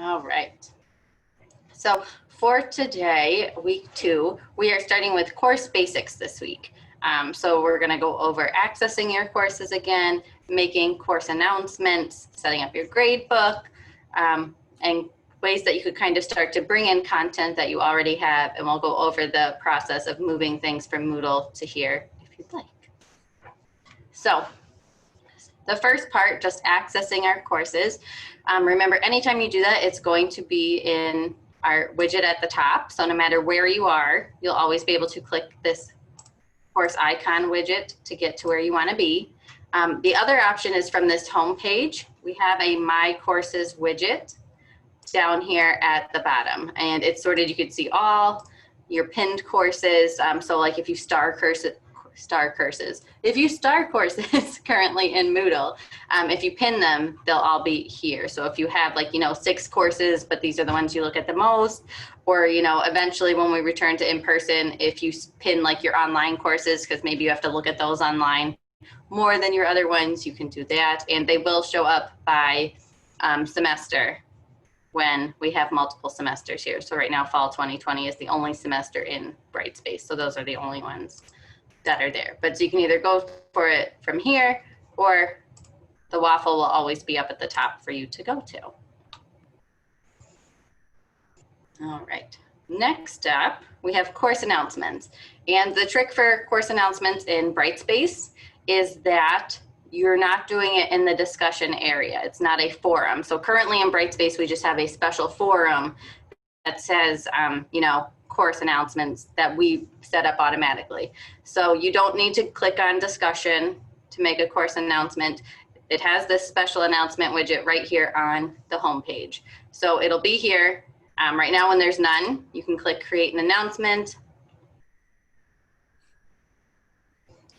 All right. So for today, week 2, we are starting with course basics this week. So we're going to go over accessing your courses again, making course announcements, setting up your gradebook, and ways that you could kind of start to bring in content that you already have. And we'll go over the process of moving things from Moodle to here if you'd like. So the first part, just accessing our courses. Remember, anytime you do that, it's going to be in our widget at the top. So no matter where you are, you'll always be able to click this course icon widget to get to where you want to be. The other option is from this home page. We have a My Courses widget down here at the bottom, and it's sorted. You can see all your pinned courses. So like if you star courses currently in Moodle, if you pin them, they'll all be here. So if you have 6 courses, but these are the ones you look at the most, or eventually when we return to in-person, if you pin your online courses, because maybe you have to look at those online more than your other ones, you can do that. And they will show up by semester when we have multiple semesters here. So right now, fall 2020 is the only semester in Brightspace. So those are the only ones that are there. But so you can either go for it from here, or the waffle will always be up at the top for you to go to. All right, next up, we have course announcements. And the trick for course announcements in Brightspace is that you're not doing it in the discussion area. It's not a forum. So currently in Brightspace, we just have a special forum that says, course announcements that we set up automatically. So you don't need to click on discussion to make a course announcement. It has this special announcement widget right here on the home page. So it'll be here. Right now when there's none, you can click create an announcement.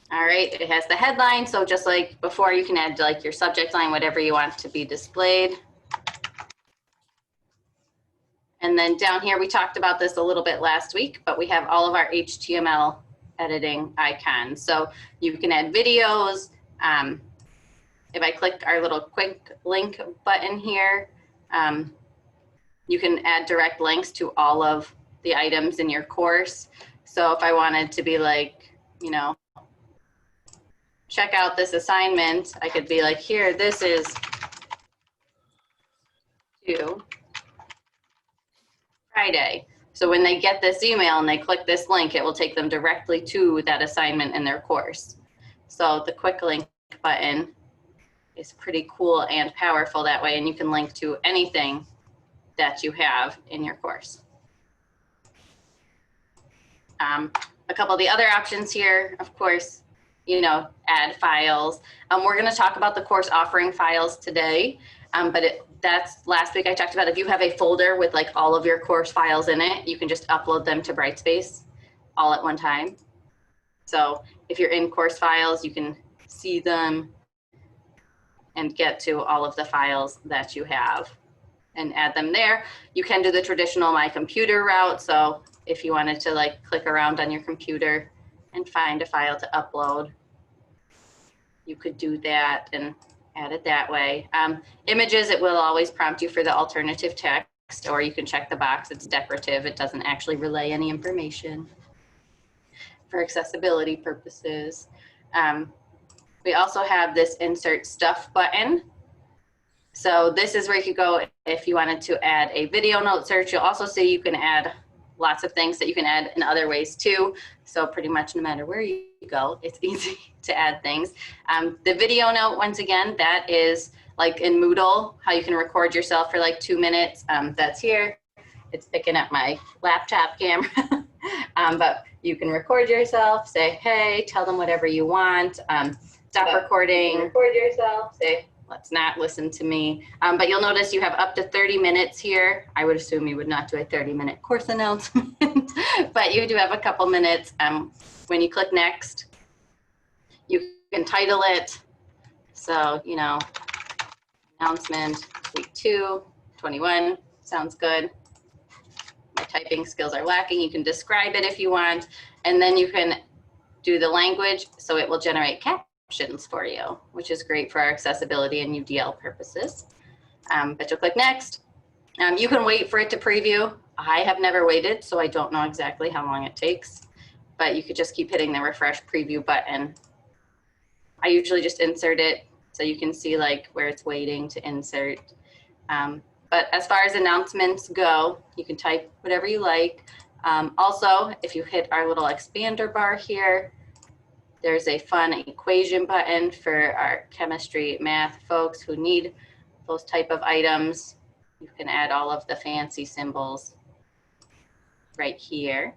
All right, it has the headline. So just like before, you can add your subject line, whatever you want to be displayed. And then down here, we talked about this a little bit last week, but we have all of our HTML editing icons. So you can add videos. If I click our little quick link button here, you can add direct links to all of the items in your course. So if I wanted to be check out this assignment, I could be here, this is due Friday. So when they get this email and they click this link, it will take them directly to that assignment in their course. So the quick link button is pretty cool and powerful that way, and you can link to anything that you have in your course. A couple of the other options here, of course, add files. We're going to talk about the course offering files today, but that's last week I talked about if you have a folder with all of your course files in it, you can just upload them to Brightspace all at one time. So if you're in course files, you can see them and get to all of the files that you have and add them there. You can do the traditional My Computer route. So if you wanted to click around on your computer and find a file to upload, you could do that and add it that way. Images, it will always prompt you for the alternative text, or you can check the box. It's decorative. It doesn't actually relay any information for accessibility purposes. We also have this insert stuff button. So this is where you could go if you wanted to add a video note search. You'll also see you can add lots of things that you can add in other ways too. So pretty much no matter where you go, it's easy to add things. The video note, once again, that is in Moodle, how you can record yourself for 2 minutes. That's here. It's picking up my laptop camera. But you can record yourself, say, hey, tell them whatever you want. Stop recording, record yourself, say, let's not listen to me. But you'll notice you have up to 30 minutes here. I would assume you would not do a 30-minute course announcement, but you do have a couple minutes. When you click next, you can title it. So, announcement week 2, 21, sounds good. My typing skills are lacking. You can describe it if you want, and then you can do the language, so it will generate captions for you, which is great for our accessibility and UDL purposes. But you'll click next, You can wait for it to preview. I have never waited, so I don't know exactly how long it takes, but you could just keep hitting the refresh preview button. I usually just insert it so you can see like where it's waiting to insert. But as far as announcements go, you can type whatever you like. Also, if you hit our little expander bar here, there's a fun equation button for our chemistry, math folks who need those type of items. You can add all of the fancy symbols right here.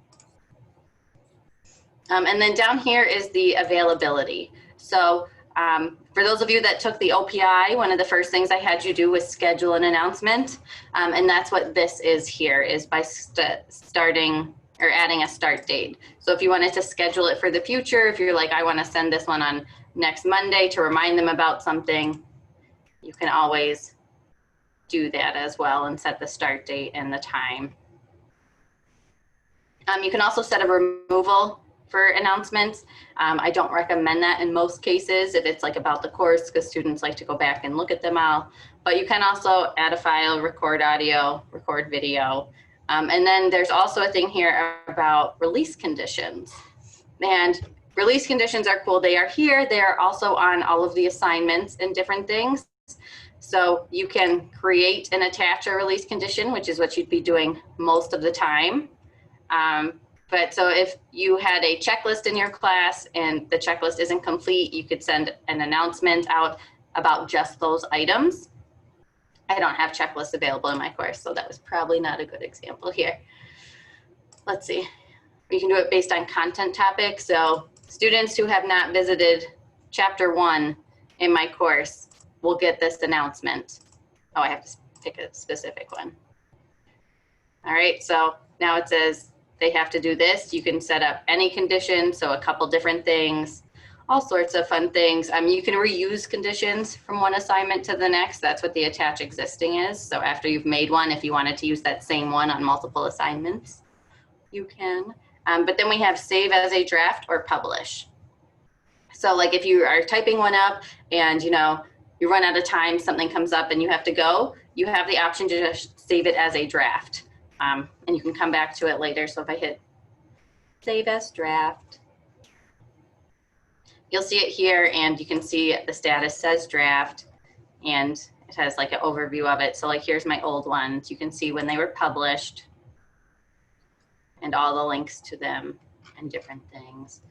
And then down here is the availability. So for those of you that took the OPI, one of the first things I had you do was schedule an announcement. And that's what this is here, is by starting or adding a start date. So if you wanted to schedule it for the future, if you're like, I want to send this one on next Monday to remind them about something, you can always do that as well and set the start date and the time. You can also set a removal for announcements. I don't recommend that in most cases if it's like about the course, because students like to go back and look at them all. But you can also add a file, record audio, record video. And then there's also a thing here about release conditions. And release conditions are cool. They are here. They are also on all of the assignments and different things. So you can create and attach a release condition, which is what you'd be doing most of the time. But so if you had a checklist in your class and the checklist isn't complete, you could send an announcement out about just those items. I don't have checklists available in my course, so that was probably not a good example here. Let's see. You can do it based on content topic. So students who have not visited chapter 1 in my course will get this announcement. Oh, I have to pick a specific one. All right, so now it says they have to do this. You can set up any condition, so a couple different things, all sorts of fun things. You can reuse conditions from one assignment to the next. That's what the attach existing is. So after you've made one, if you wanted to use that same one on multiple assignments, you can. But then we have save as a draft or publish. So like if you are typing one up and you run out of time, something comes up and you have to go, you have the option to just save it as a draft. And you can come back to it later. So if I hit save as draft, you'll see it here and you can see the status says draft and it has like an overview of it. So like here's my old ones. You can see when they were published and all the links to them and different things.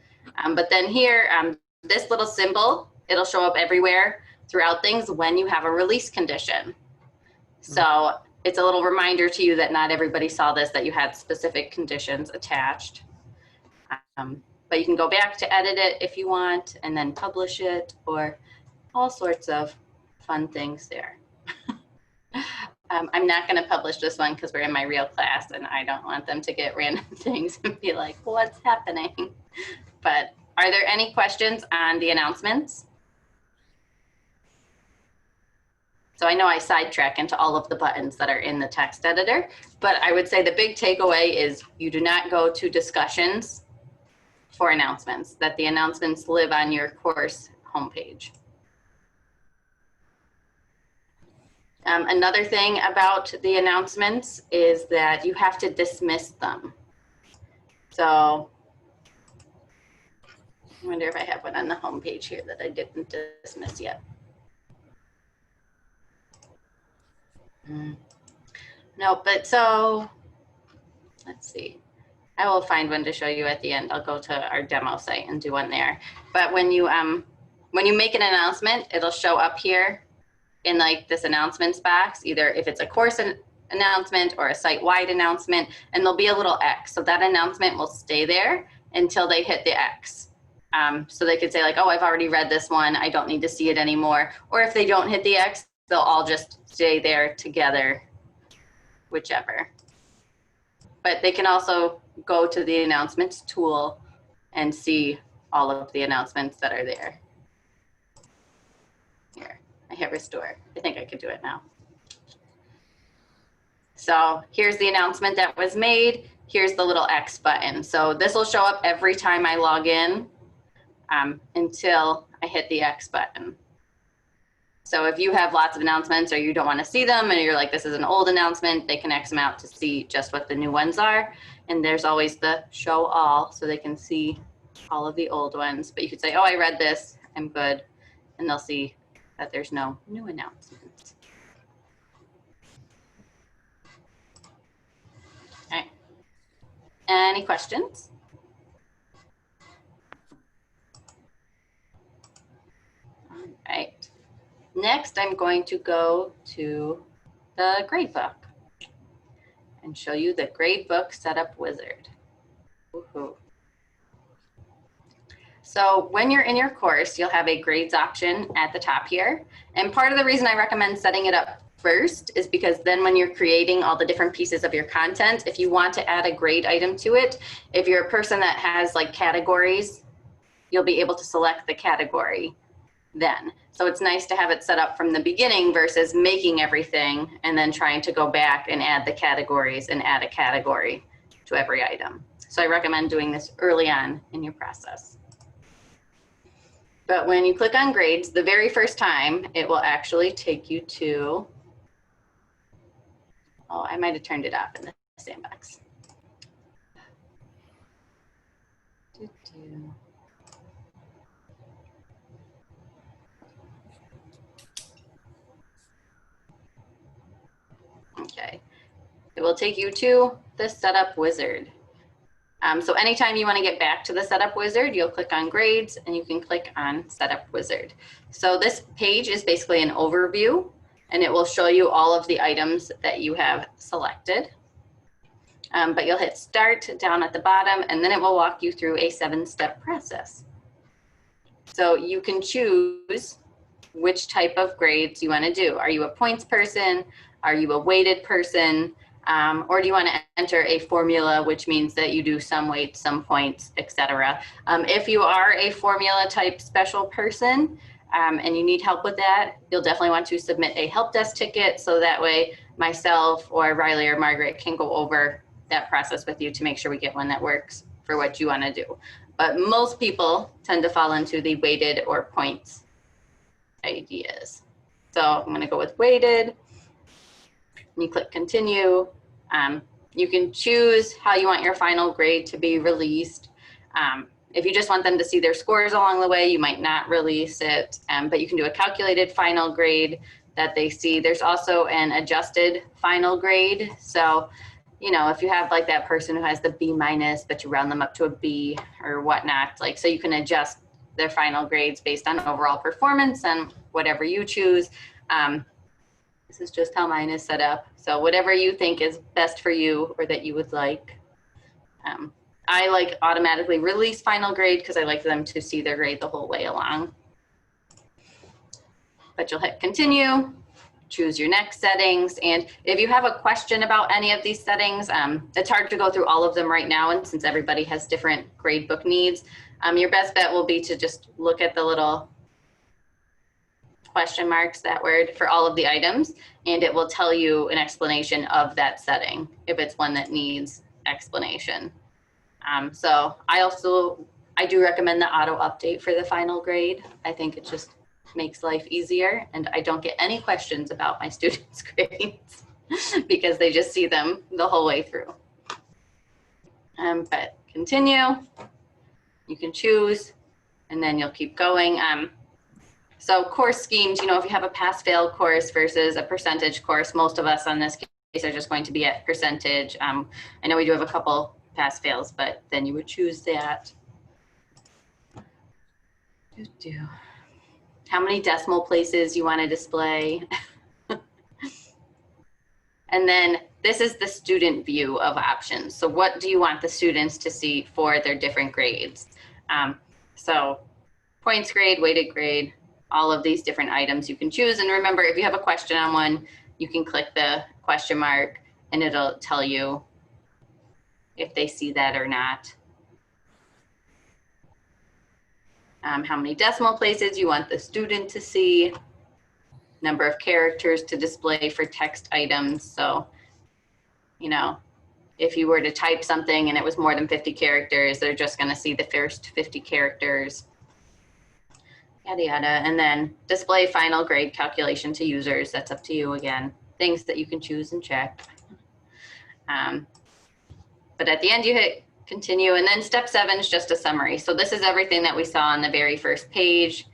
But then here, this little symbol, it'll show up everywhere throughout things when you have a release condition. So it's a little reminder to you that not everybody saw this, that you had specific conditions attached. But you can go back to edit it if you want and then publish it, or all sorts of fun things there. I'm not going to publish this one because we're in my real class and I don't want them to get random things and be like, what's happening? But are there any questions on the announcements? So I know I sidetrack into all of the buttons that are in the text editor, but I would say the big takeaway is you do not go to discussions for announcements, that the announcements live on your course homepage. Another thing about the announcements is that you have to dismiss them. So I wonder if I have one on the homepage here that I didn't dismiss yet. No, but so let's see. I will find one to show you at the end. I'll go to our demo site and do one there. But when you make an announcement, it'll show up here in like this announcements box, either if it's a course announcement or a site-wide announcement, and there'll be a little X. So that announcement will stay there until they hit the X. So they could say like, oh, I've already read this one, I don't need to see it anymore. Or if they don't hit the X, they'll all just stay there together, whichever. But they can also go to the announcements tool and see all of the announcements that are there. Here, I hit restore. I think I could do it now. So here's the announcement that was made. Here's the little X button. So this will show up every time I log in until I hit the X button. So if you have lots of announcements or you don't want to see them and you're like, this is an old announcement, they can X them out to see just what the new ones are. And there's always the show all, so they can see all of the old ones. But you could say, oh, I read this, I'm good. And they'll see that there's no new announcements. All right. Any questions? All right. Next, I'm going to go to the gradebook and show you the gradebook setup wizard. Woohoo. So when you're in your course, you'll have a grades option at the top here. And part of the reason I recommend setting it up first is because then when you're creating all the different pieces of your content, if you want to add a grade item to it, if you're a person that has like categories, you'll be able to select the category then. So it's nice to have it set up from the beginning versus making everything and then trying to go back and add the categories and add a category to every item. So I recommend doing this early on in your process. But when you click on grades, the very first time, it will actually take you to, oh, I might have turned it off in the sandbox. Okay, it will take you to the setup wizard. So anytime you want to get back to the setup wizard, you'll click on grades and you can click on setup wizard. So this page is basically an overview and it will show you all of the items that you have selected. But you'll hit start down at the bottom and then it will walk you through a 7-step process. So you can choose which type of grades you want to do. Are you a points person? Are you a weighted person? Or do you want to enter a formula, which means that you do some weights, some points, etc. If you are a formula type special person and you need help with that, you'll definitely want to submit a help desk ticket so that way myself or Riley or Margaret can go over that process with you to make sure we get one that works for what you want to do. But most people tend to fall into the weighted or points ideas. So I'm going to go with weighted. You click continue. You can choose how you want your final grade to be released. If you just want them to see their scores along the way, you might not release it, but you can do a calculated final grade that they see. There's also an adjusted final grade. So, you know, if you have like that person who has the B-, but you round them up to a B or whatnot, like, so you can adjust their final grades based on overall performance and whatever you choose. This is just how mine is set up. So whatever you think is best for you or that you would like. I like automatically release final grade because I like them to see their grade the whole way along. But you'll hit continue, choose your next settings. And if you have a question about any of these settings, it's hard to go through all of them right now. And since everybody has different gradebook needs, your best bet will be to just look at the little question marks, that word, for all of the items, and it will tell you an explanation of that setting if it's one that needs explanation. So I do recommend the auto update for the final grade. I think it just makes life easier, and I don't get any questions about my students' grades because they just see them the whole way through. But continue, you can choose, and then you'll keep going. So course schemes, you know, if you have a pass-fail course versus a percentage course, most of us on this case are just going to be at percentage. I know we do have a couple pass-fails, but then you would choose that. How many decimal places you want to display. And then this is the student view of options. So what do you want the students to see for their different grades? So points grade, weighted grade, all of these different items you can choose. And remember, if you have a question on one, you can click the question mark and it'll tell you if they see that or not. How many decimal places you want the student to see, number of characters to display for text items. So, you know, if you were to type something and it was more than 50 characters, they're just going to see the first 50 characters. yada, yada. And then display final grade calculation to users. That's up to you again. Things that you can choose and check. But at the end you hit continue, and then step 7 is just a summary. So this is everything that we saw on the very first page,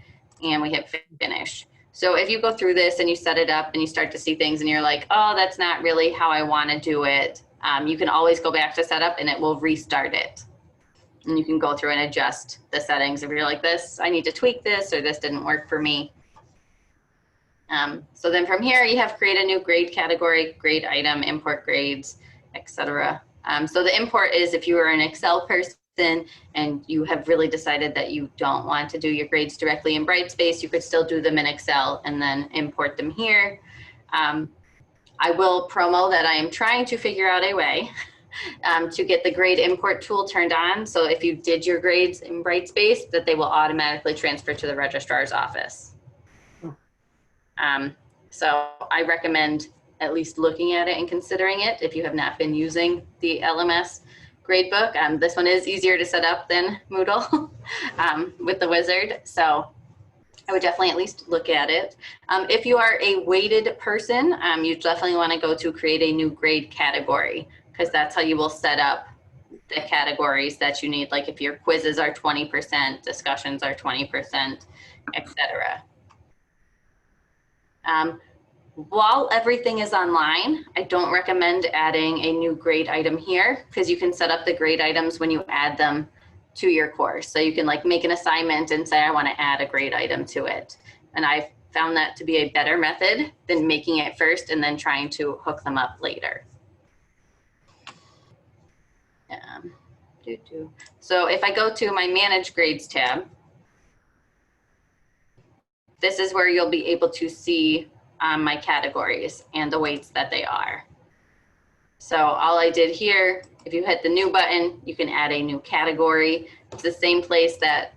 and we hit finish. So if you go through this and you set it up and you start to see things and you're like, oh, that's not really how I want to do it, you can always go back to setup and it will restart it. And you can go through and adjust the settings if you're like, this, I need to tweak this, or this didn't work for me. So then from here you have create a new grade category, grade item, import grades, etc. So the import is if you are an Excel person and you have really decided that you don't want to do your grades directly in Brightspace, you could still do them in Excel and then import them here. I will promo that I am trying to figure out a way to get the grade import tool turned on. So if you did your grades in Brightspace, that they will automatically transfer to the registrar's office. So I recommend at least looking at it and considering it if you have not been using the LMS gradebook. This one is easier to set up than Moodle with the wizard. So I would definitely at least look at it. If you are a weighted person, you definitely want to go to create a new grade category, because that's how you will set up the categories that you need. Like if your quizzes are 20%, discussions are 20%, etc. While everything is online, I don't recommend adding a new grade item here, because you can set up the grade items when you add them to your course. So you can like make an assignment and say, I want to add a grade item to it. And I've found that to be a better method than making it first and then trying to hook them up later. So if I go to my Manage Grades tab, this is where you'll be able to see my categories and the weights that they are. So all I did here, if you hit the new button, you can add a new category. It's the same place that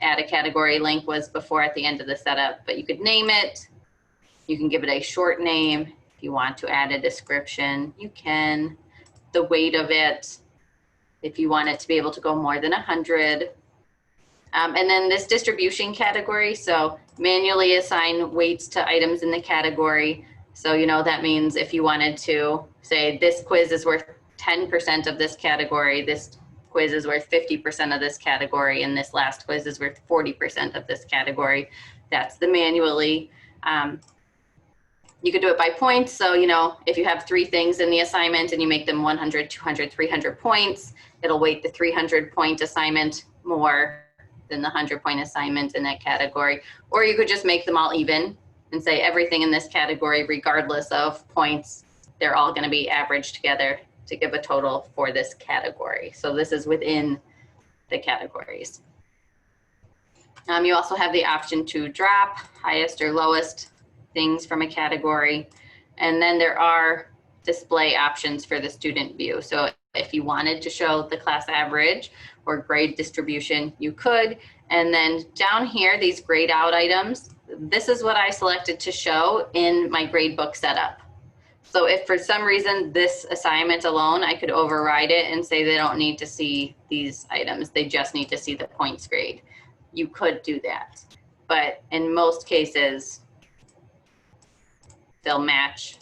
add a category link was before at the end of the setup, but you could name it. You can give it a short name. If you want to add a description, you can. The weight of it, if you want it to be able to go more than 100. And then this distribution category, so manually assign weights to items in the category. So, you know, that means if you wanted to say this quiz is worth 10% of this category, this quiz is worth 50% of this category, and this last quiz is worth 40% of this category, that's the manually. You could do it by points. So, you know, if you have 3 things in the assignment and you make them 100, 200, 300 points, it'll weight the 300 point assignment more than the 100 point assignment in that category. Or you could just make them all even and say everything in this category, regardless of points, they're all going to be averaged together to give a total for this category. So this is within the categories. You also have the option to drop highest or lowest things from a category. And then there are display options for the student view. So if you wanted to show the class average or grade distribution, you could. And then down here, these grade out items, this is what I selected to show in my gradebook setup. So if for some reason this assignment alone, I could override it and say they don't need to see these items, they just need to see the points grade. You could do that. But in most cases, they'll match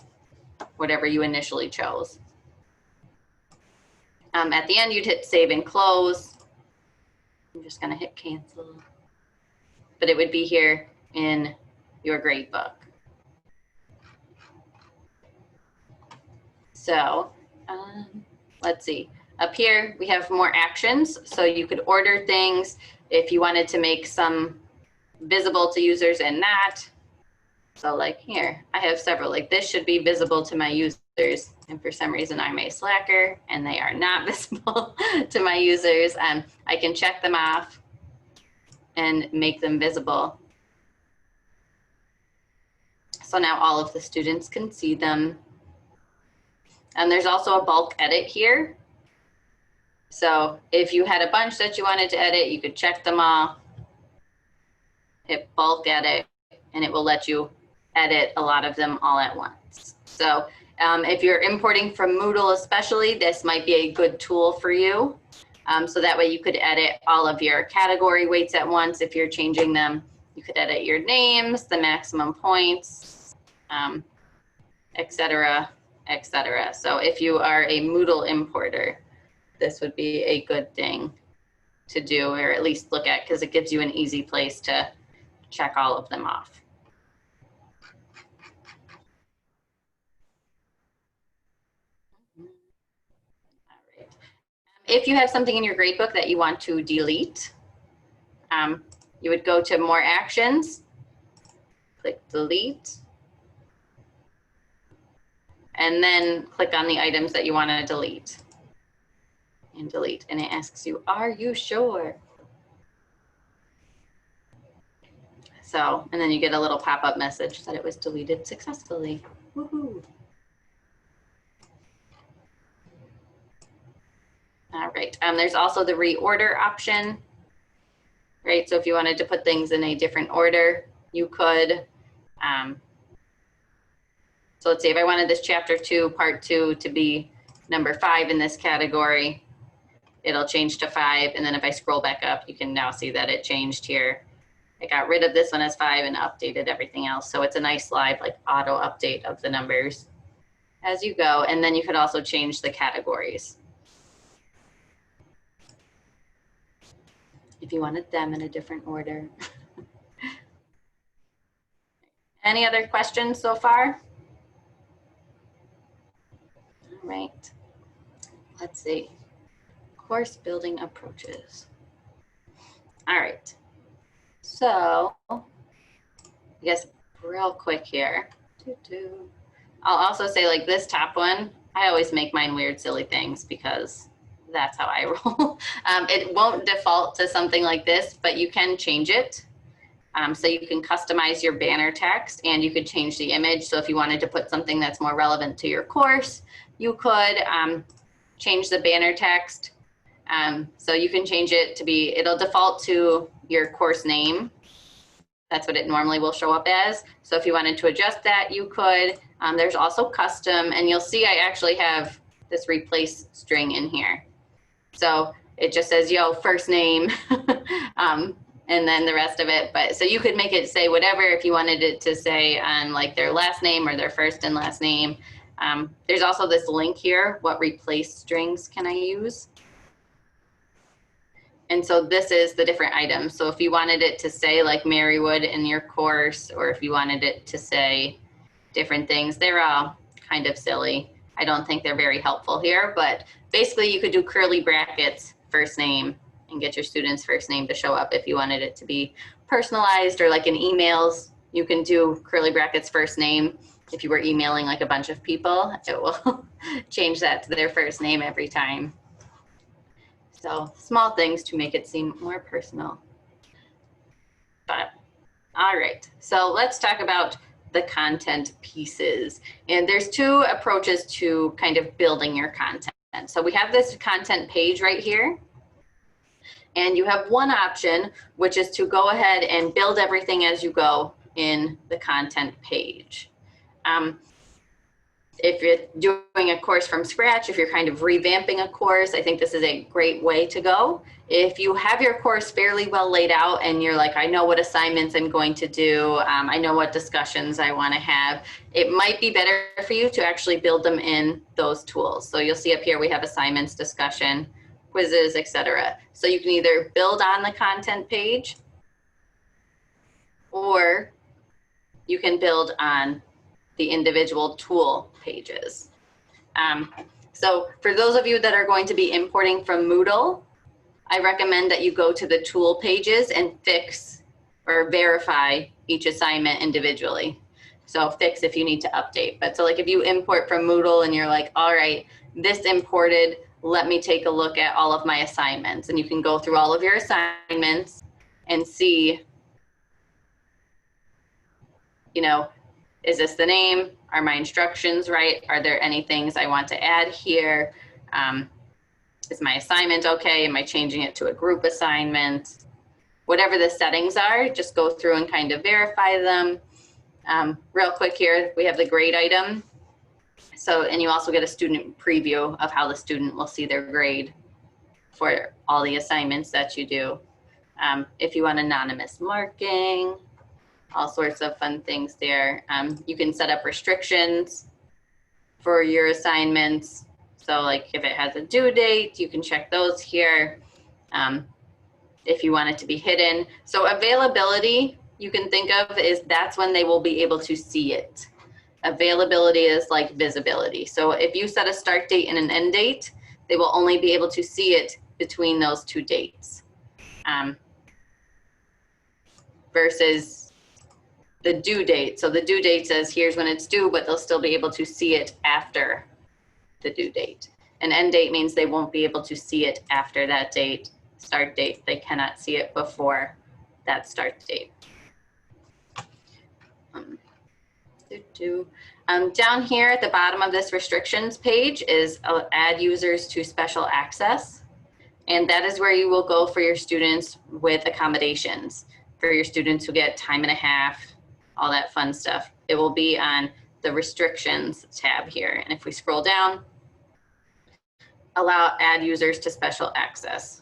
whatever you initially chose. At the end, you'd hit save and close. I'm just gonna hit cancel. But it would be here in your gradebook. So let's see. Up here, we have more actions. So you could order things if you wanted to make some visible to users and not. So like here, I have several, like this should be visible to my users. And for some reason I'm a slacker and they are not visible to my users. I can check them off and make them visible. So now all of the students can see them. And there's also a bulk edit here. So if you had a bunch that you wanted to edit, you could check them all, hit bulk edit, and it will let you edit a lot of them all at once. So if you're importing from Moodle especially, this might be a good tool for you. So that way you could edit all of your category weights at once if you're changing them, You could edit your names, the maximum points, et cetera, et cetera. So if you are a Moodle importer, this would be a good thing to do, or at least look at, because it gives you an easy place to check all of them off. All right. If you have something in your gradebook that you want to delete, you would go to More Actions, click Delete, and then click on the items that you want to delete. And delete, and it asks you, are you sure? So, and then you get a little pop-up message that it was deleted successfully. Woohoo. All right, there's also the reorder option, right? So if you wanted to put things in a different order, you could. So let's say if I wanted this chapter 2, part 2 to be number 5 in this category, it'll change to 5. And then if I scroll back up, you can now see that it changed here. I got rid of this one as 5 and updated everything else. So it's a nice live like auto update of the numbers as you go. And then you could also change the categories if you wanted them in a different order. Any other questions so far? All right, let's see. Course building approaches. All right, so I guess real quick here. I'll also say like this top one, I always make mine weird, silly things because that's how I roll. It won't default to something like this, but you can change it. So you can customize your banner text and you could change the image. So if you wanted to put something that's more relevant to your course, you could change the banner text. So you can change it to be, it'll default to your course name. That's what it normally will show up as. So if you wanted to adjust that, you could. There's also custom, and you'll see I actually have this replace string in here. So it just says, yo, first name. And then the rest of it. But so you could make it say whatever if you wanted it to say on like their last name or their first and last name. There's also this link here, what replace strings can I use? And so this is the different items. So if you wanted it to say like Marywood in your course, or if you wanted it to say different things, they're all kind of silly. I don't think they're very helpful here, but basically you could do curly brackets, first name, and get your student's first name to show up. If you wanted it to be personalized, or like in emails, you can do curly brackets first name. If you were emailing like a bunch of people, it will change that to their first name every time. So small things to make it seem more personal. But all right, so let's talk about the content pieces. And there's 2 approaches to kind of building your content. So we have this content page right here. And you have one option, which is to go ahead and build everything as you go in the content page. If you're doing a course from scratch, if you're kind of revamping a course, I think this is a great way to go. If you have your course fairly well laid out and you're like, I know what assignments I'm going to do, I know what discussions I want to have, it might be better for you to actually build them in those tools. So you'll see up here we have assignments, discussion, quizzes, etc. So you can either build on the content page, or you can build on the individual tool pages. So for those of you that are going to be importing from Moodle, I recommend that you go to the tool pages and fix or verify each assignment individually. So fix if you need to update. But so like if you import from Moodle and you're like, all right, this imported, let me take a look at all of my assignments. And you can go through all of your assignments and see, you know, is this the name? Are my instructions right? Are there any things I want to add here? Is my assignment okay? Am I changing it to a group assignment? Whatever the settings are, just go through and kind of verify them. Real quick here, we have the grade item. So, and you also get a student preview of how the student will see their grade for all the assignments that you do. If you want anonymous marking, all sorts of fun things there. You can set up restrictions for your assignments. So like if it has a due date, you can check those here. If you want it to be hidden. So availability, you can think of is that's when they will be able to see it. Availability is like visibility. So if you set a start date and an end date, they will only be able to see it between those two dates. Versus the due date. So the due date says here's when it's due, but they'll still be able to see it after the due date. An end date means they won't be able to see it after that date. Start date, they cannot see it before that start date. Down here at the bottom of this restrictions page is add users to special access. And that is where you will go for your students with accommodations, for your students who get time and a half, all that fun stuff. It will be on the restrictions tab here. And if we scroll down, allow add users to special access.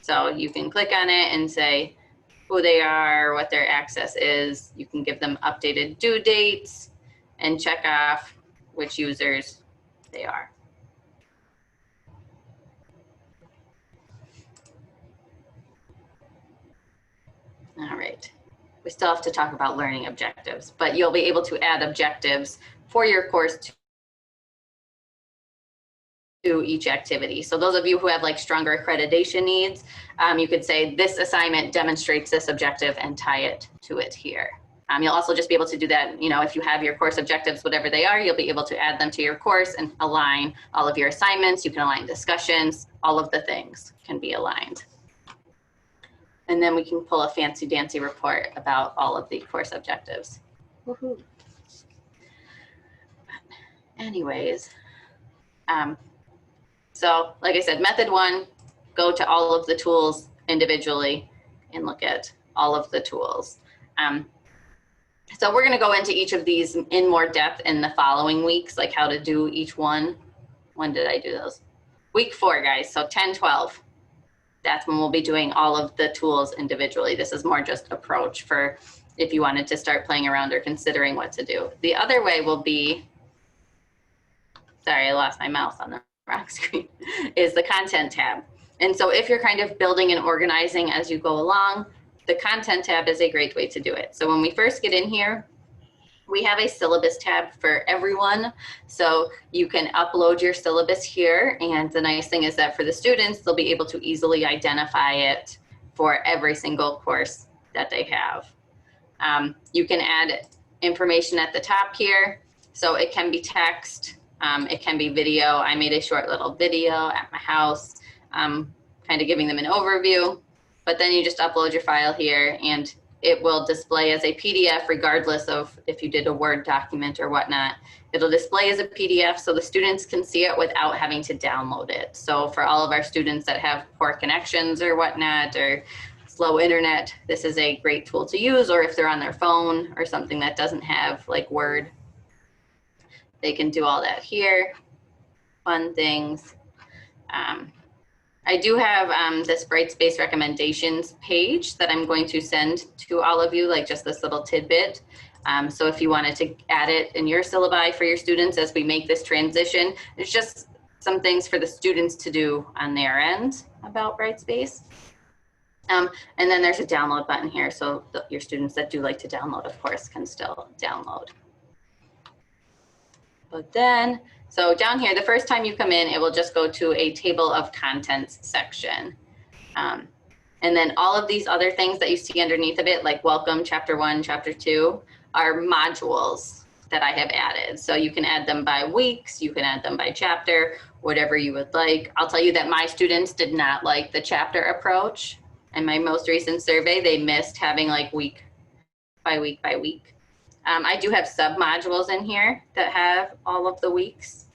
So you can click on it and say who they are, what their access is. You can give them updated due dates and check off which users they are. All right, we still have to talk about learning objectives, but you'll be able to add objectives for your course to each activity. So those of you who have like stronger accreditation needs, you could say this assignment demonstrates this objective and tie it to it here. You'll also just be able to do that, you know, if you have your course objectives, whatever they are, you'll be able to add them to your course and align all of your assignments. You can align discussions, all of the things can be aligned. And then we can pull a fancy dancy report about all of the course objectives. Woohoo. Anyways, so like I said, method one, go to all of the tools individually and look at all of the tools. So we're gonna go into each of these in more depth in the following weeks, like how to do each one. When did I do those? Week 4, guys, so 10, 12. That's when we'll be doing all of the tools individually. This is more just approach for if you wanted to start playing around or considering what to do. The other way will be, sorry, I lost my mouse on the rock screen, is the content tab. And so if you're kind of building and organizing as you go along, the content tab is a great way to do it. So when we first get in here, we have a syllabus tab for everyone. So you can upload your syllabus here. And the nice thing is that for the students, they'll be able to easily identify it for every single course that they have. You can add information at the top here. So it can be text, it can be video. I made a short little video at my house, kind of giving them an overview, but then you just upload your file here and it will display as a PDF regardless of if you did a Word document or whatnot. It'll display as a PDF so the students can see it without having to download it. So for all of our students that have poor connections or whatnot, or slow internet, this is a great tool to use, or if they're on their phone or something that doesn't have like Word, they can do all that here. Fun things. I do have this Brightspace recommendations page that I'm going to send to all of you, like just this little tidbit. So if you wanted to add it in your syllabi for your students as we make this transition, it's just some things for the students to do on their end about Brightspace. And then there's a download button here. So your students that do like to download, of course, can still download. But then, so down here, the first time you come in, it will just go to a table of contents section. And then all of these other things that you see underneath of it, like welcome, chapter 1, chapter 2, are modules that I have added. So you can add them by weeks, you can add them by chapter, whatever you would like. I'll tell you that my students did not like the chapter approach. In my most recent survey, they missed having like week by week by week. I do have submodules in here that have all of the weeks,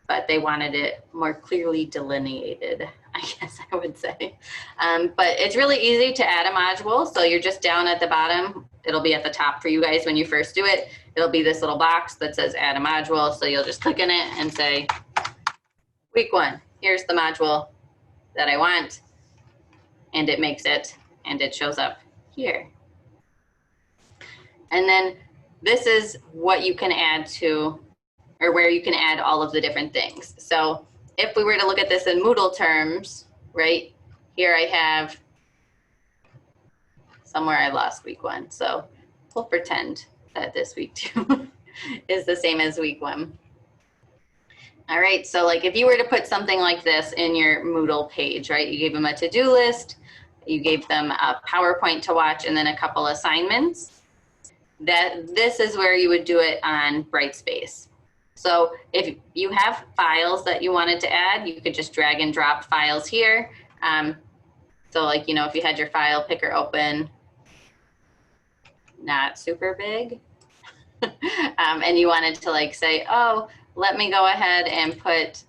but they wanted it more clearly delineated, I guess I would say. But it's really easy to add a module. So you're just down at the bottom. It'll be at the top for you guys when you first do it. It'll be this little box that says add a module. So you'll just click in it and say, week 1, here's the module that I want. And it makes it, and it shows up here. And then this is what you can add to, or where you can add all of the different things. So if we were to look at this in Moodle terms, right, here I have, somewhere I lost week 1. So we'll pretend that this week 2 is the same as week 1. All right, so like if you were to put something like this in your Moodle page, right, you gave them a to-do list, you gave them a PowerPoint to watch, and then a couple assignments, this is where you would do it on Brightspace. So if you have files that you wanted to add, you could just drag and drop files here. So like, you know, if you had your file picker open, not super big, and you wanted to like say, oh, let me go ahead and put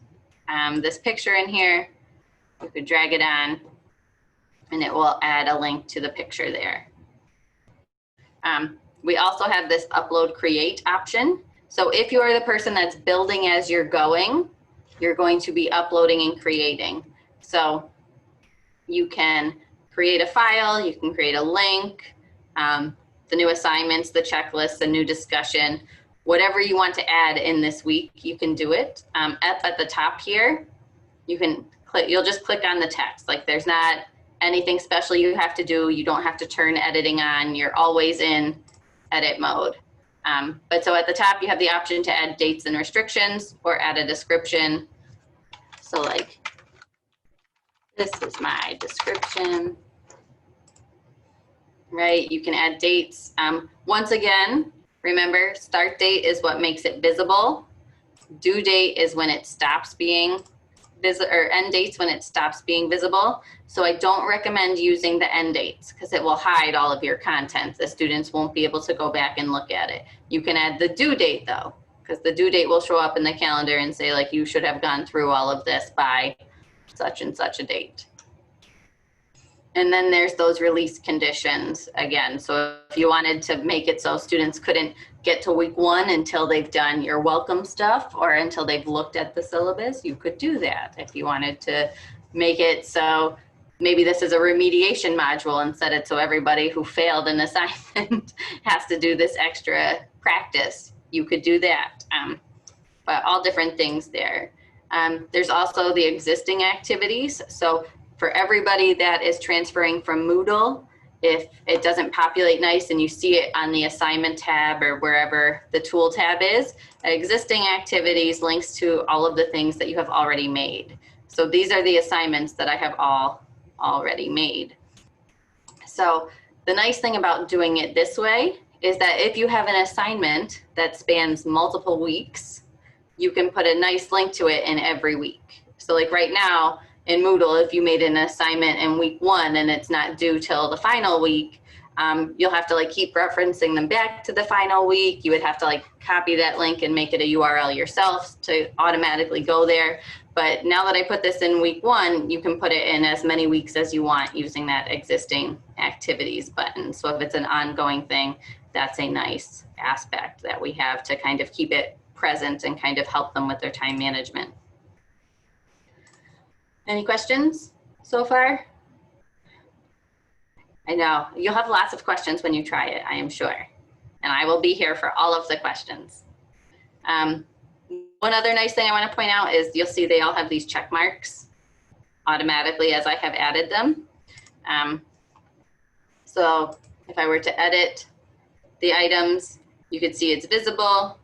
this picture in here, you could drag it on and it will add a link to the picture there. We also have this upload create option. So if you are the person that's building as you're going to be uploading and creating. So you can create a file, you can create a link, the new assignments, the checklist, the new discussion, whatever you want to add in this week, you can do it. At the top here, you can click, you'll just click on the text. Like there's not anything special you have to do. You don't have to turn editing on. You're always in edit mode. But so at the top, you have the option to add dates and restrictions or add a description. So like, this is my description, right? You can add dates. Once again, remember, start date is what makes it visible. Due date is when it stops being visible, or end dates when it stops being visible. So I don't recommend using the end dates because it will hide all of your content. The students won't be able to go back and look at it. You can add the due date though, because the due date will show up in the calendar and say like, you should have gone through all of this by such and such a date. And then there's those release conditions again. So if you wanted to make it so students couldn't get to week 1 until they've done your welcome stuff or until they've looked at the syllabus, you could do that. If you wanted to make it so maybe this is a remediation module and set it so everybody who failed an assignment has to do this extra practice, you could do that. But all different things there. There's also the existing activities. So for everybody that is transferring from Moodle, if it doesn't populate nice and you see it on the assignment tab or wherever the tool tab is, existing activities links to all of the things that you have already made. So these are the assignments that I have all already made. So the nice thing about doing it this way is that if you have an assignment that spans multiple weeks, you can put a nice link to it in every week. So like right now, in Moodle, if you made an assignment in week 1 and it's not due till the final week, you'll have to like keep referencing them back to the final week. You would have to like copy that link and make it a URL yourself to automatically go there. But now that I put this in week 1, you can put it in as many weeks as you want using that existing activities button. So if it's an ongoing thing, that's a nice aspect that we have to kind of keep it present and kind of help them with their time management. Any questions so far? I know you'll have lots of questions when you try it, I am sure. And I will be here for all of the questions. One other nice thing I want to point out is you'll see they all have these check marks automatically as I have added them. So if I were to edit the items, you could see it's visible.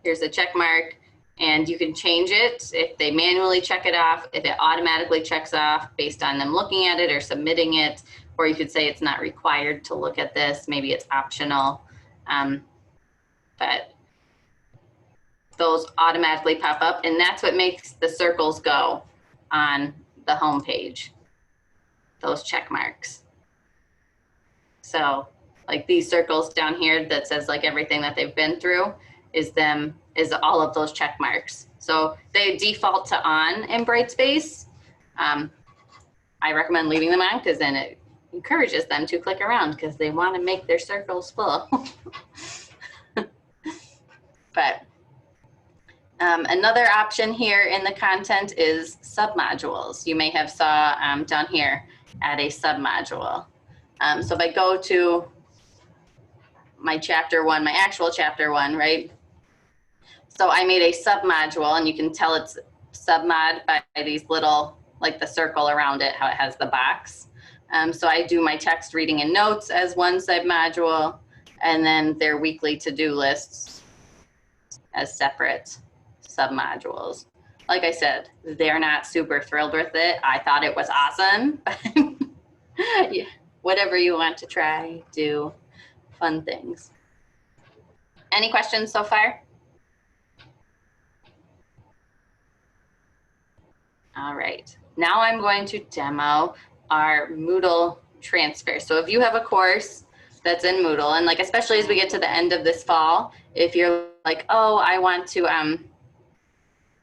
Here's a check mark. And you can change it if they manually check it off, if it automatically checks off based on them looking at it or submitting it, or you could say it's not required to look at this, maybe it's optional. But those automatically pop up, and that's what makes the circles go on the home page, those check marks. So like these circles down here that says like everything that they've been through is all of those check marks. So they default to on in Brightspace. I recommend leaving them on because then it encourages them to click around because they want to make their circles full. But another option here in the content is submodules. You may have saw down here, add a submodule. So if I go to my chapter 1, my actual chapter 1, right? So I made a submodule, and you can tell it's submod by these little, like the circle around it, how it has the box. So I do my text reading and notes as one submodule, and then their weekly to-do lists as separate submodules. Like I said, they're not super thrilled with it. I thought it was awesome, but yeah, whatever you want to try, do fun things. Any questions so far? All right, now I'm going to demo our Moodle transfer. So if you have a course that's in Moodle, and like especially as we get to the end of this fall, if you're like, oh, I want to,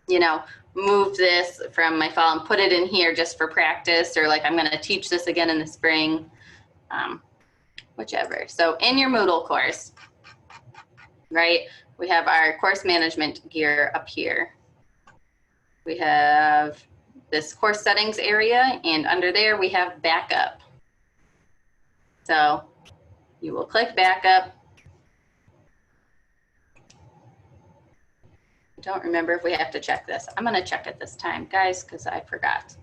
you know, move this from my fall and put it in here just for practice, or like I'm going to teach this again in the spring, whichever. So in your Moodle course, right, we have our course management gear up here. We have this course settings area, and under there we have backup. So you will click backup. I don't remember if we have to check this. I'm going to check it this time, guys, because I forgot.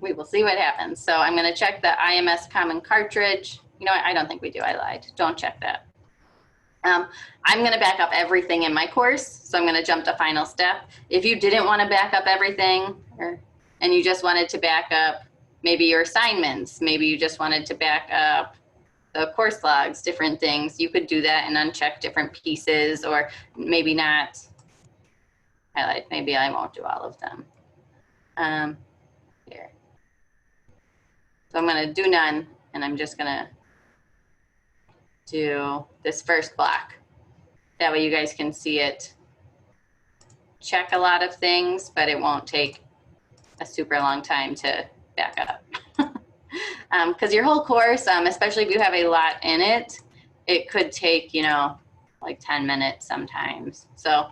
We will see what happens. So I'm going to check the IMS common cartridge. You know what? I don't think we do. I lied. Don't check that. I'm going to back up everything in my course. So I'm going to jump to final step. If you didn't want to back up everything, and you just wanted to back up maybe your assignments, maybe you just wanted to back up the course logs, different things, you could do that and uncheck different pieces, or maybe not highlight. Maybe I won't do all of them. Here. So I'm going to do none, and I'm just going to do this first block. That way you guys can see it check a lot of things, but it won't take a super long time to back up. Because your whole course, especially if you have a lot in it, it could take, you know, like 10 minutes sometimes. So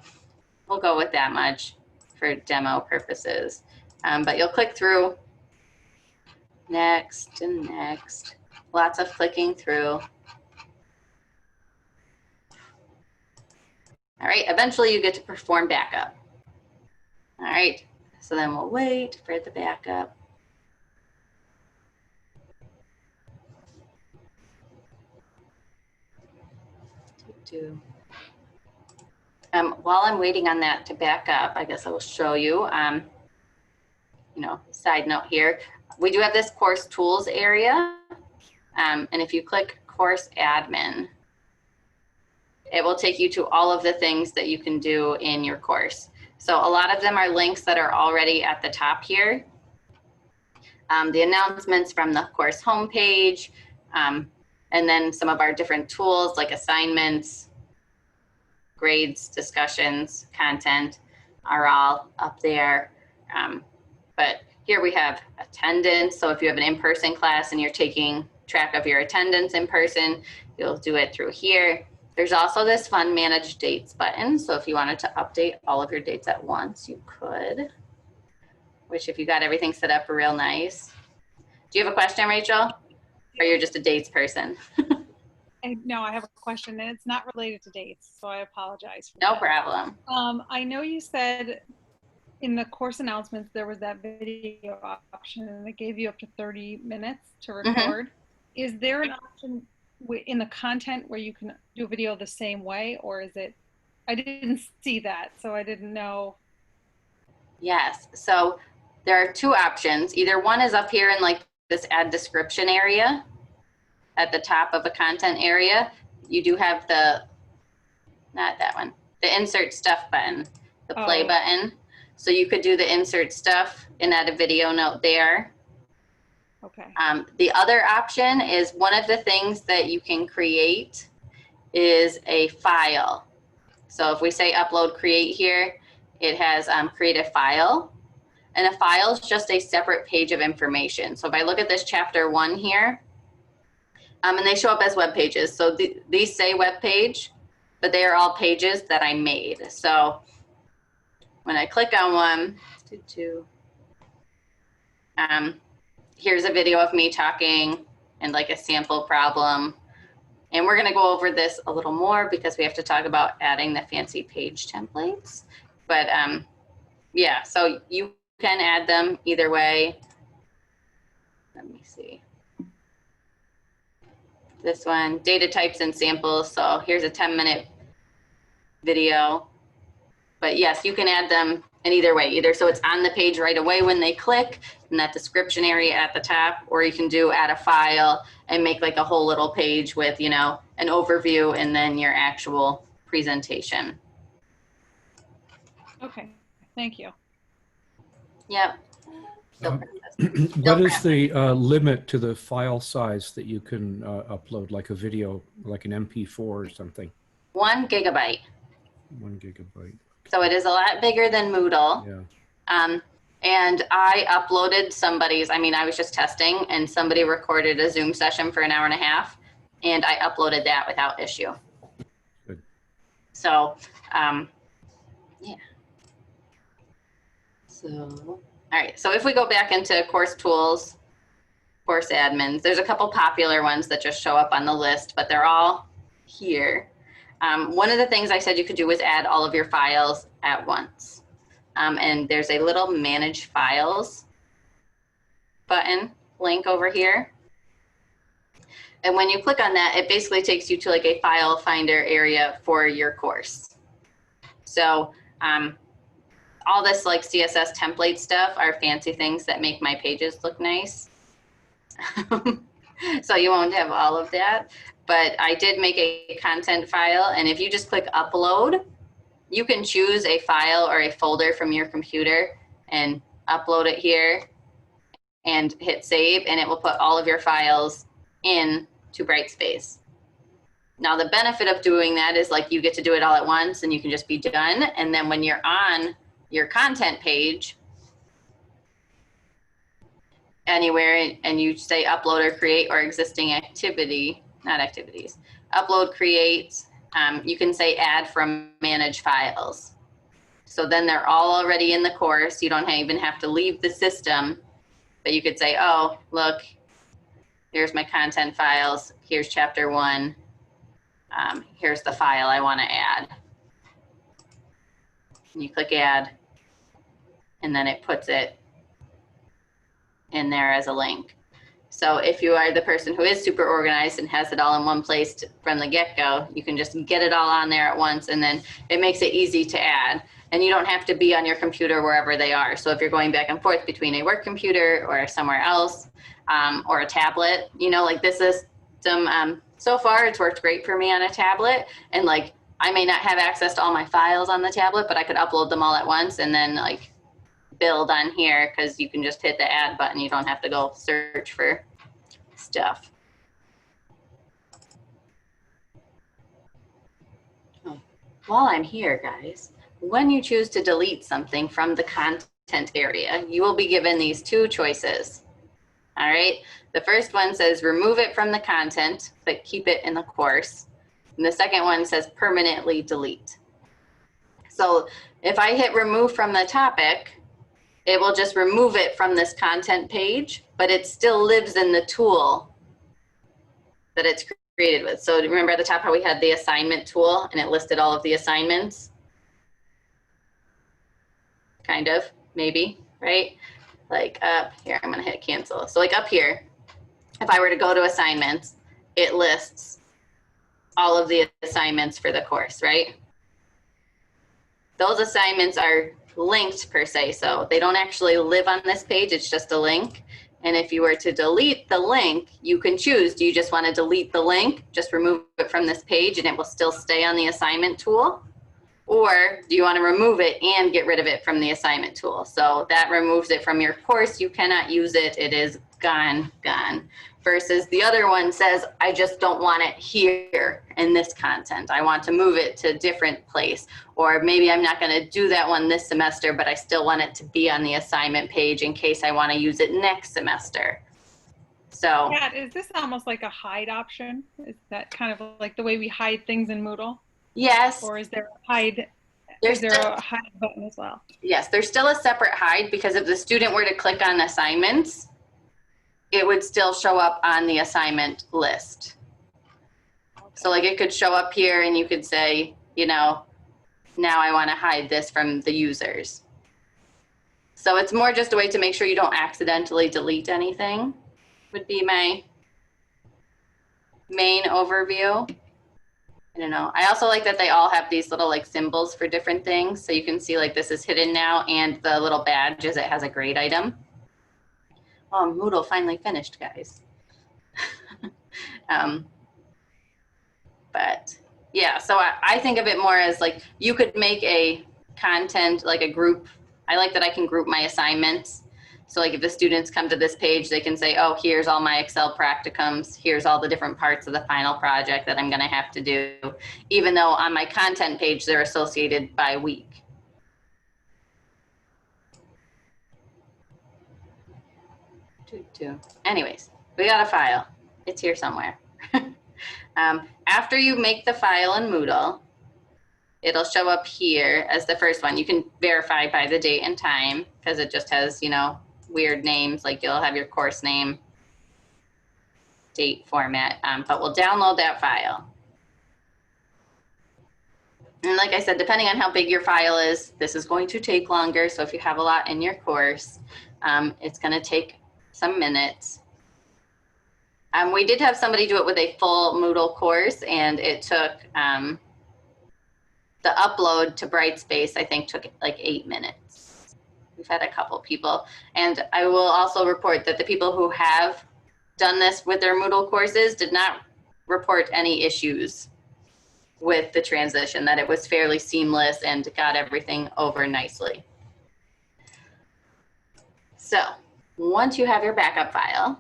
we'll go with that much for demo purposes. But you'll click through, next and next, lots of clicking through. All right, eventually you get to perform backup. All right, so then we'll wait for the backup. While I'm waiting on that to back up, I guess I will show you, you know, side note here, we do have this course tools area. And if you click course admin, it will take you to all of the things that you can do in your course. So a lot of them are links that are already at the top here. The announcements from the course homepage, and then some of our different tools like assignments, grades, discussions, content are all up there. But here we have attendance. So if you have an in-person class and you're taking track of your attendance in person, you'll do it through here. There's also this fun manage dates button. So if you wanted to update all of your dates at once, you could, which if you got everything set up real nice. Do you have a question, Rachel? Or you're just a dates person? No, I have a question, and it's not related to dates, so I apologize for No that. problem. I know you said in the course announcements there was that video option, and it gave you up to 30 minutes to record. Is there an option in the content where you can do a video the same way, or is it? I didn't see that, so I didn't know. Yes, so there are two options. Either one is up here in like this add description area at the top of a content area. You do have the, not that one, the insert stuff button, the play button. So you could do the insert stuff and add a video note there. Okay. The other option is one of the things that you can create is a file. So if we say upload create here, it has create a file. And a file is just a separate page of information. So if I look at this chapter 1 here, and they show up as web pages. So these say web page, but they are all pages that I made. So when I click on one, here's a video of me talking and like a sample problem And we're going to go over this a little more because we have to talk about adding the fancy page templates. But yeah, so you can add them either way. Let me see. This one, data types and samples. So here's a 10-minute video. But yes, you can add them in either way, either so it's on the page right away when they click in that description area at the top, or you can do add a file and make like a whole little page with, you know, an overview and then your actual presentation. Okay, thank you. Yep. What is the limit to the file size that you can upload, like a video, like an MP4 or something? 1 gigabyte. 1 gigabyte. So it is a lot bigger than Moodle. Yeah. And I uploaded somebody's, I mean, I was just testing and somebody recorded a Zoom session for an hour and a half and I uploaded that without issue. Good. So, yeah. So, all right. So if we go back into course tools, course admins, there's a couple popular ones that just show up on the list, but they're all here. One of the things I said you could do was add all of your files at once. And there's a little manage files button link over here. And when you click on that, it basically takes you to like a file finder area for your course. So all this like CSS template stuff are fancy things that make my pages look nice. So you won't have all of that. But I did make a content file, and if you just click upload, you can choose a file or a folder from your computer and upload it here and hit save, and it will put all of your files in to Brightspace. Now the benefit of doing that is like you get to do it all at once and you can just be done, and then when you're on your content page anywhere and you say upload or create or existing activity, not activities, upload, create, you can say add from manage files. So then they're all already in the course. You don't even have to leave the system, but you could say, oh, look, here's my content files. Here's chapter 1. Here's the file I want to add. And you click add, and then it puts it in there as a link. So if you are the person who is super organized and has it all in one place from the get-go, you can just get it all on there at once, and then it makes it easy to add. And you don't have to be on your computer wherever they are. So if you're going back and forth between a work computer or somewhere else, or a tablet, you know, like this is some, so far it's worked great for me on a tablet. And like, I may not have access to all my files on the tablet, but I could upload them all at once and then like build on here, because you can just hit the add button. You don't have to go search for stuff. Oh, while I'm here, guys, when you choose to delete something from the content area, you will be given these two choices. All right, the first one says remove it from the content, but keep it in the course. And the second one says permanently delete. So if I hit remove from the topic, it will just remove it from this content page, but it still lives in the tool that it's created with. So remember at the top how we had the assignment tool and it listed all of the assignments? Kind of, maybe, right? Like up here, I'm gonna hit cancel. So like up here, if I were to go to assignments, it lists all of the assignments for the course, right? Those assignments are linked per se, so they don't actually live on this page, it's just a link. And if you were to delete the link, you can choose, do you just want to delete the link, just remove it from this page and it will still stay on the assignment tool? Or do you want to remove it and get rid of it from the assignment tool? So that removes it from your course, you cannot use it, it is gone. Versus the other one says, I just don't want it here in this content. I want to move it to a different place. Or maybe I'm not going to do that one this semester, but I still want it to be on the assignment page in case I want to use it next semester. So yeah, is this almost like a hide option? Is that kind of like the way we hide things in Moodle? yes. Or is there a hide? There's Is there a hide button as well? Yes, there's still a separate hide, because if the student were to click on assignments, it would still show up on the assignment list. So like it could show up here and you could say, you know, now I want to hide this from the users. So it's more just a way to make sure you don't accidentally delete anything, would be my main overview. I don't know. I also like that they all have these little like symbols for different things. So you can see like this is hidden now, and the little badge is it has a grade item. Oh, Moodle finally finished, guys. But yeah, so I think of it more as like you could make a content, like a group. I like that I can group my assignments. So like if the students come to this page, they can say, oh, here's all my Excel practicums. Here's all the different parts of the final project that I'm going to have to do, even though on my content page, they're associated by week. Anyways, we got a file. It's here somewhere. After you make the file in Moodle, it'll show up here as the first one. You can verify by the date and time because it just has, you know, weird names, like you'll have your course name, date, format, but we'll download that file. And like I said, depending on how big your file is, this is going to take longer. So if you have a lot in your course, it's going to take some minutes. We did have somebody do it with a full Moodle course, and it took, the upload to Brightspace, I think, took like 8 minutes. We've had a couple people. And I will also report that the people who have done this with their Moodle courses did not report any issues with the transition, that it was fairly seamless and got everything over nicely. So once you have your backup file,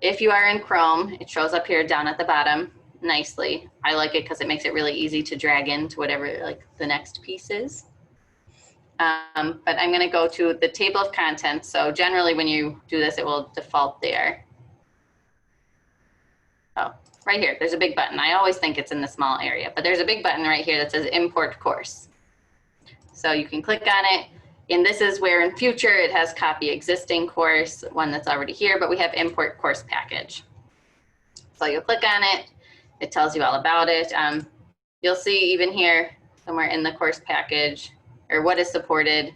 if you are in Chrome, it shows up here down at the bottom nicely. I like it because it makes it really easy to drag into whatever like the next piece is. But I'm going to go to the table of contents. So generally when you do this, it will default there. Oh, right here, there's a big button. I always think it's in the small area, but there's a big button right here that says import course. So you can click on it. And this is where in future it has copy existing course, one that's already here, but we have import course package. So you'll click on it. It tells you all about it. You'll see even here somewhere in the course package or what is supported,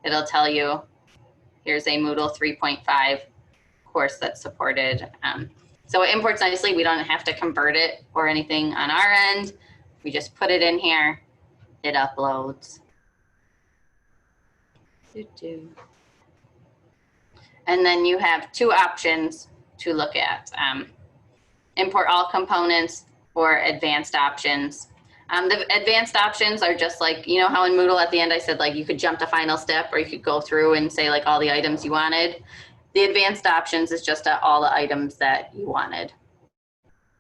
it'll tell you here's a Moodle 3.5 course that's supported. So it imports nicely. We don't have to convert it or anything on our end. We just put it in here, it uploads. And then you have two options to look at. Import all components or advanced options. The advanced options are just like, you know how in Moodle at the end I said like you could jump to final step or you could go through and say like all the items you wanted. The advanced options is just all the items that you wanted.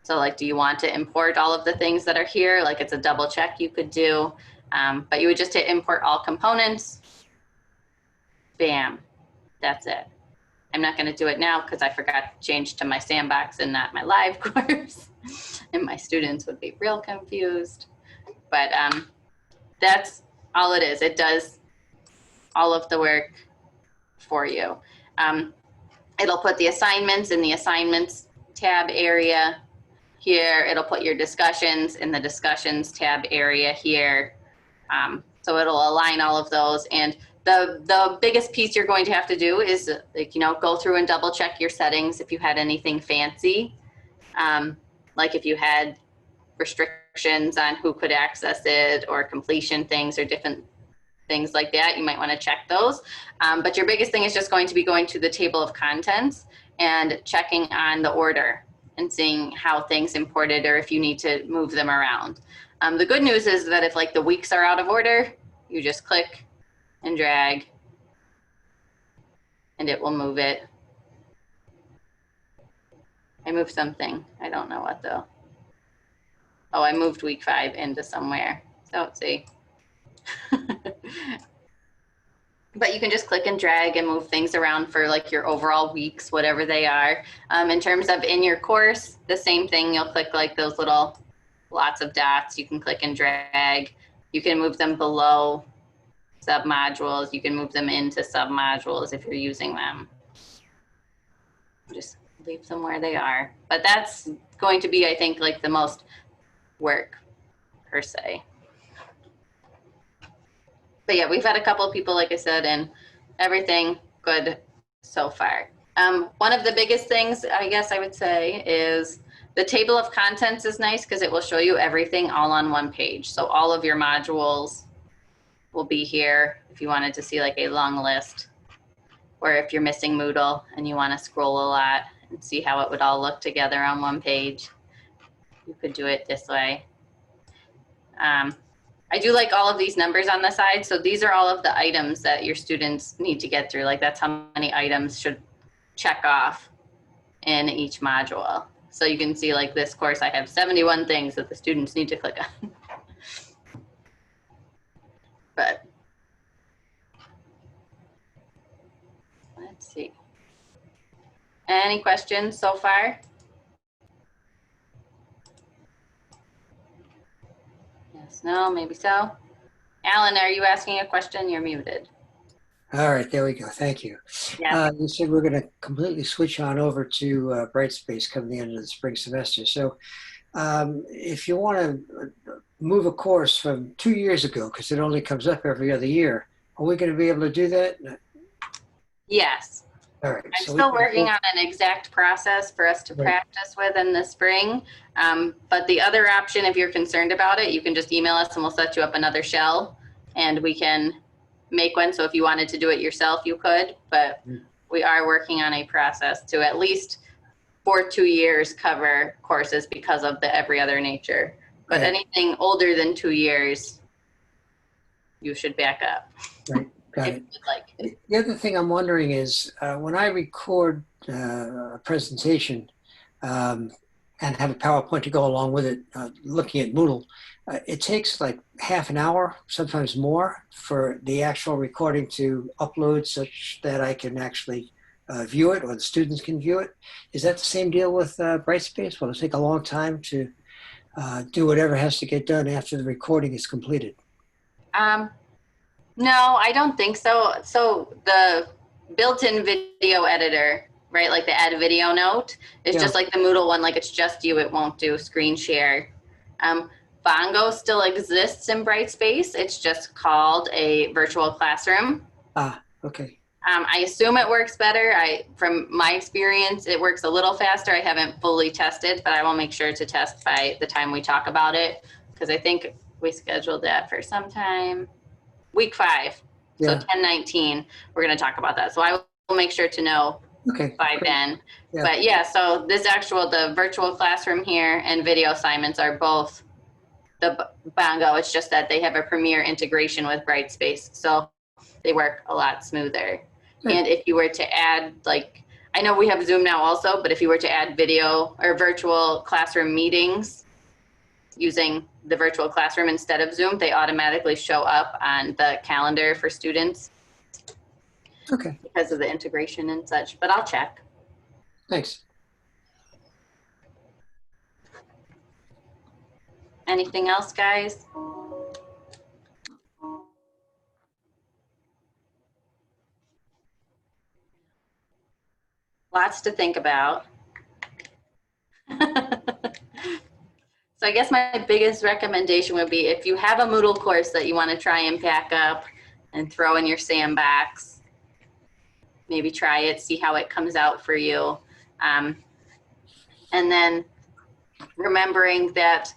So like, do you want to import all of the things that are here? Like it's a double check you could do, but you would just hit import all components. Bam, that's it. I'm not going to do it now because I forgot to change to my sandbox and not my live course. And my students would be real confused. But that's all it is. It does all of the work for you. It'll put the assignments in the assignments tab area here. It'll put your discussions in the discussions tab area here. So it'll align all of those. And the biggest piece you're going to have to do is like, you know, go through and double check your settings if you had anything fancy. Like if you had restrictions on who could access it or completion things or different things like that, you might want to check those. But your biggest thing is just going to be going to the table of contents and checking on the order and seeing how things imported or if you need to move them around. The good news is that if like the weeks are out of order, you just click and drag and it will move it. I moved something. I don't know what though. Oh, I moved week 5 into somewhere. So let's see. But you can just click and drag and move things around for like your overall weeks, whatever they are. In terms of in your course, the same thing. You'll click like those little lots of dots. You can click and drag. You can move them below submodules. You can move them into submodules if you're using them. Just leave them where they are. But that's going to be, I think, like the most work per se. But yeah, we've had a couple of people, like I said, and everything good so far. One of the biggest things, I guess I would say, is the table of contents is nice because it will show you everything all on one page. So all of your modules will be here if you wanted to see like a long list, or if you're missing Moodle and you want to scroll a lot and see how it would all look together on one page, you could do it this way. I do like all of these numbers on the side. So these are all of the items that your students need to get through. Like that's how many items should check off in each module. So you can see like this course, I have 71 things that the students need to click on. But let's see. Any questions so far? Yes, no, maybe so. Alan, are you asking a question? You're muted. All right, there we go. Thank you. Yeah. You said we're going to completely switch on over to Brightspace come the end of the spring semester. So if you want to move a course from 2 years ago, because it only comes up every other year, are we going to be able to do that? Yes. All right. I'm so still working on an exact process for us to practice with in the spring. But the other option, if you're concerned about it, you can just email us and we'll set you up another shell and we can make one. So if you wanted to do it yourself, you could, but we are working on a process to at least for 2 years cover courses because of the every other nature. But anything older than 2 years, you should back up. Right. Got it. Like The other thing I'm wondering is when I record a presentation and have a PowerPoint to go along with it, looking at Moodle, it takes like half an hour, sometimes more, for the actual recording to upload such that I can actually view it or the students can view it. Is that the same deal with Brightspace? Will it take a long time to do whatever has to get done after the recording is completed? No, I don't think so. So the built-in video editor, right, like the add video note, is just like the Moodle one, like it's just you, it won't do screen share. Bongo still exists in Brightspace. It's just called a virtual classroom. Ah, okay. I assume it works better. From my experience, it works a little faster. I haven't fully tested, but I will make sure to test by the time we talk about it, because I think we scheduled that for sometime week 5. So 10/19, we're going to talk about that. So I will make sure to know by then. Yeah. But yeah, so the virtual classroom here and video assignments are both the Bongo. It's just that they have a Premier integration with Brightspace. So they work a lot smoother. And if you were to add, like, I know we have Zoom now also, but if you were to add video or virtual classroom meetings using the virtual classroom instead of Zoom, they automatically show up on the calendar for students. Okay. Because of the integration and such, but I'll check. Thanks. Anything else, guys? Lots to think about. So I guess my biggest recommendation would be if you have a Moodle course that you want to try and pack up and throw in your sandbox, maybe try it, see how it comes out for you. And then remembering that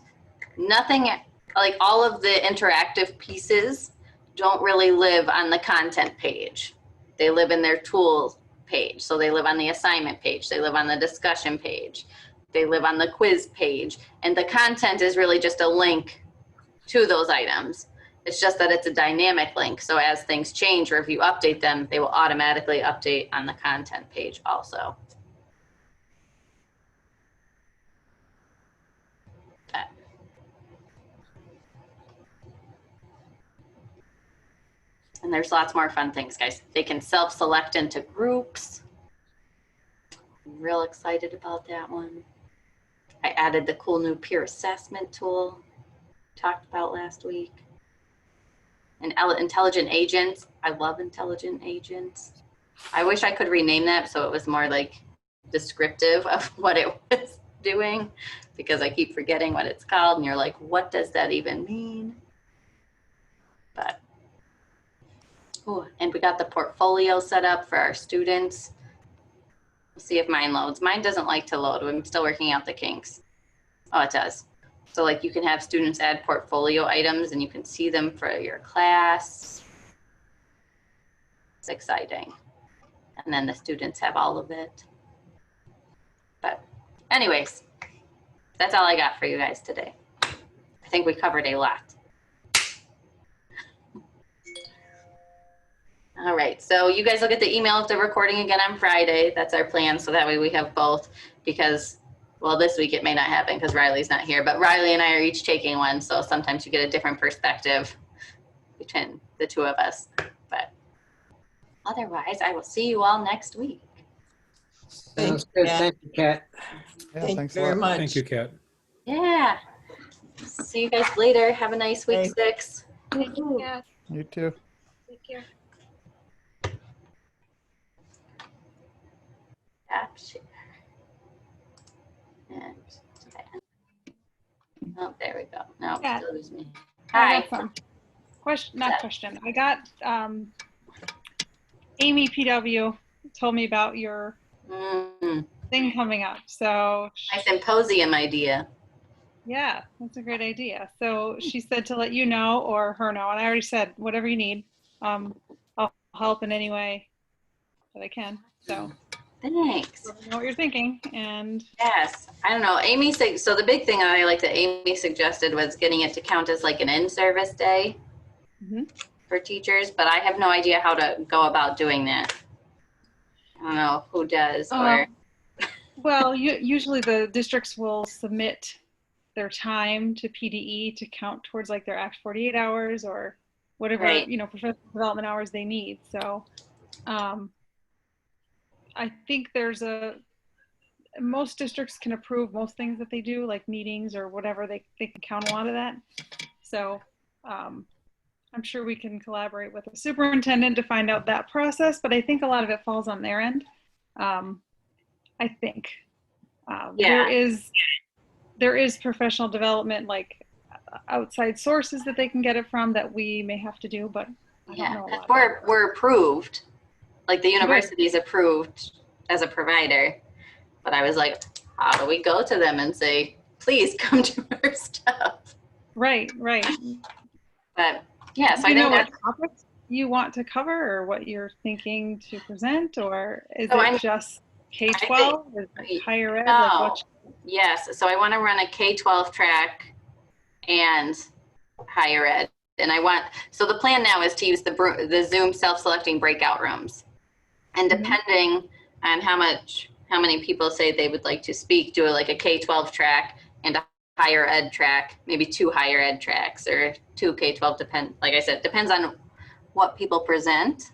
nothing, like all of the interactive pieces don't really live on the content page. They live in their tools page. So they live on the assignment page. They live on the discussion page. They live on the quiz page. And the content is really just a link to those items. It's just that it's a dynamic link. So as things change or if you update them, they will automatically update on the content page also. Okay. And there's lots more fun things, guys. They can self-select into groups. I'm real excited about that one. I added the cool new peer assessment tool talked about last week. And intelligent agents. I love intelligent agents. I wish I could rename that so it was more like descriptive of what it was doing because I keep forgetting what it's called and you're like, what does that even mean? But, oh, and we got the portfolio set up for our students. We'll see if mine loads. Mine doesn't like to load. I'm still working out the kinks. Oh, it does. So like you can have students add portfolio items and you can see them for your class. It's exciting. And then the students have all of it. But anyways, that's all I got for you guys today. I think we covered a lot. All right, so you guys will get the email of the recording again on Friday. That's our plan, so that way we have both because, well, this week it may not happen because Riley's not here, but Riley and I are each taking one, so sometimes you get a different perspective between the two of us. But otherwise, I will see you all next week. Sounds good. Thank you, Kat. Yeah, Thank you thanks a very lot. much. Thank you, Kat. Yeah. See you guys later. Have a nice week Bye. 6. Thank you, Kat. You too. Take care. App share. And, oh, there we go. No, Yeah. still lose me. I Hi. got some. Question, not question. I got Amy PW told me about your thing coming up. So My symposium idea. yeah, that's a great idea. So she said to let you know or her know, and I already said whatever you need. I'll help in any way that I can. So Thanks. let me know what you're thinking. And Yes. I don't know. Amy said, so the big thing I like that Amy suggested was getting it to count as like an in-service day for teachers, but I have no idea how to go about doing that. I don't know who does or. well, usually the districts will submit their time to PDE to count towards like their Act 48 hours or whatever, Right. Professional development hours they need. So I think most districts can approve most things that they do, like meetings or whatever, they can count a lot of that. So I'm sure we can collaborate with the superintendent to find out that process, but I think a lot of it falls on their end. I think Yeah. there is professional development, like outside sources that they can get it from that we may have to do, but I don't know a lot. We're approved. Like the university is approved as a provider. But I was like, how do we go to them and say, please come to our stuff? Right. But yeah, so Do you I know think what topics you want to cover or what you're thinking to present, or is So it just K-12? Is it higher ed? No. Like what? Yes, so I want to run a K-12 track and higher ed. And so the plan now is to use the Zoom self-selecting breakout rooms. And depending on how many people say they would like to speak, do like a K-12 track and a higher ed track, maybe 2 higher ed tracks or 2 K-12, like I said, depends on what people present.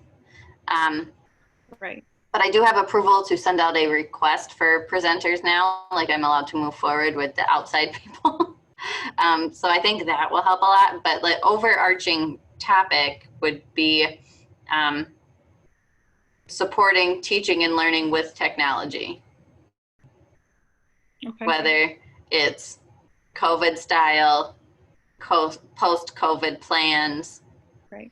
Right. But I do have approval to send out a request for presenters now, like I'm allowed to move forward with the outside people. So I think that will help a lot, but like overarching topic would be supporting teaching and learning with technology. Okay. Whether it's COVID style, post-COVID plans, Right.